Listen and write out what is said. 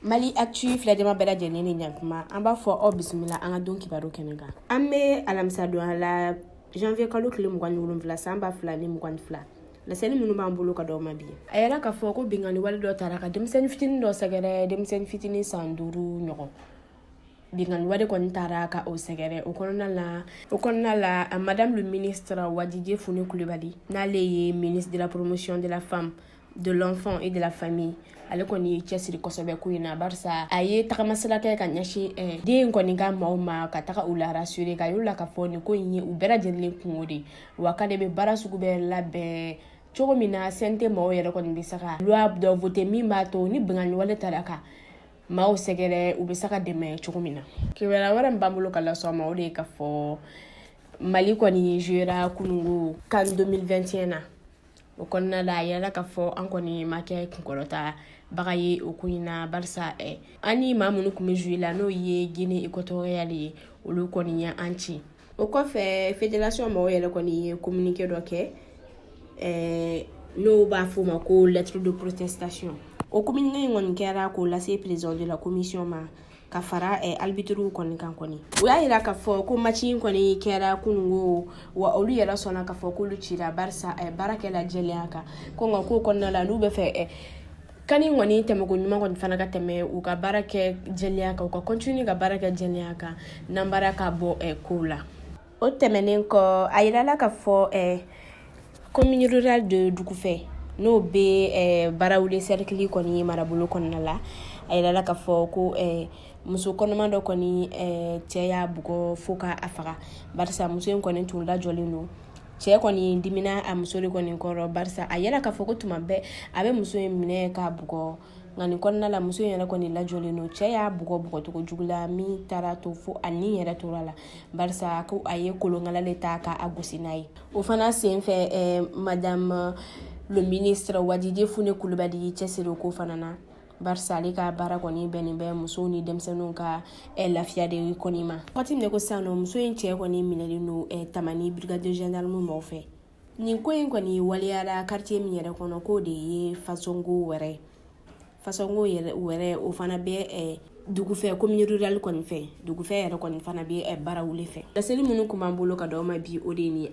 Mali Actu filajama bɛɛ lajɛlen ni ɲankuma an b'a fɔ aw bisimila an ka don kibaru kɛnɛ kan. An bɛ alamisa don la janvier kalo tile 27 san 2022 laseli minnu b'an bolo ka d'aw ma bi. A yɛrɛ ka fɔ ko bingani wale dɔ taara ka denmisɛnnin fitinin dɔ sɛgɛrɛ denmisɛnnin fitinin san 5 ɲɔgɔn. Bingani wale kɔni taara ka o sɛgɛrɛ o kɔnɔna la madame le ministre Wadidje Fune Coulibaly n'ale ye ministre de la promotion de la femme de l'enfant et de la famille ale kɔni ye cɛsiri kosɛbɛ ko in na barisa a ye tagamasira kɛ ka ɲɛsin den kɔni ka maaw ma ka taga u la rassurer ka yir'u la ka fɔ nin ko in ye u bɛɛ lajɛlen kungo de wa k'ale bɛ baara sugu bɛɛ labɛn cogo min na CNT maaw yɛrɛ kɔni bɛ se ka loi dɔ voter min b'a to ni bingani wale taara ka maaw sɛgɛrɛ u bɛ se ka dɛmɛ cogo min na. Kibaruya wɛrɛ min b'an bolo ka las'aw ma o de ye ka fɔ Mali kɔni jouera kunungo CAN 2021 na o kɔnɔna la a yɛrɛ ka fɔ an kɔni ma kɛ kunkɔrɔta baga ye o ko in na barisa ani maa minnu tun bɛ jouer la n'o ye Guinée équatoriale ye olu kɔni ye an ci. O kɔfɛ fédération maaw yɛrɛ kɔni ye communiqué dɔ kɛ n'o b'a fɔ ma ko lettre de protestation. O communiqué in kɔni kɛra k'o lase président de la commission ma ka fara arbitre kɔni kan kɔni. O y'a yira ka fɔ ko match in kɔni kɛra kunungo wa olu yɛrɛ sɔnna ka fɔ k'olu cira barisa baarakɛla jɛlenya kan ko nka ko kɔnɔna la n'u bɛ fɛ kani kɔni tɛmɛko ɲuman kɔni fana ka tɛmɛ u ka baara kɛ jɛlenya kan u ka continuer ka baara kɛ jɛlenya kan n'an baara ka bɔ kow la. O tɛmɛnen kɔ a yirala ka fɔ commune rurale de Dugufɛ n'o bɛ barawuli cercle kɔni ye marabolo kɔnɔna la a yirala ka fɔ ko muso kɔnɔma dɔ kɔni cɛ y'a bugɔ fo ka a faga barisa muso in kɔni tun lajɔlen don cɛ kɔni dimina a muso de kɔni kɔrɔ barisa a yɛrɛ ka fɔ ko tuma bɛɛ a bɛ muso in minɛ k'a bugɔ nka nin kɔnɔna la muso in yɛrɛ kɔni lajɔlen don cɛ y'a bugɔcogo jugu la min taara to fo a ni yɛrɛ tora la barisa ko a ye kolonkala le ta k'a gosi n'a ye. O fana senfɛ madame le ministre Wadidje Fune Coulibaly cɛsiri ko fana na barisa ale ka baara kɔni bɛnnen bɛ musow ni denmisɛnninw ka lafiya de kɔni ma. Waati min ko sisan nɔ muso in cɛ kɔni minɛlen don Tamani brigade de gendarme maaw fɛ. Nin ko in kɔni waliyara quartier min yɛrɛ kɔnɔ k'o de ye fasongo wɛrɛ o fana bɛ Dugufɛ commune rurale kɔni fɛ Dugufɛ yɛrɛ kɔni fana bɛ barawuli fɛ. Laseli minnu kun b'an bolo ka d'aw ma bi o de ni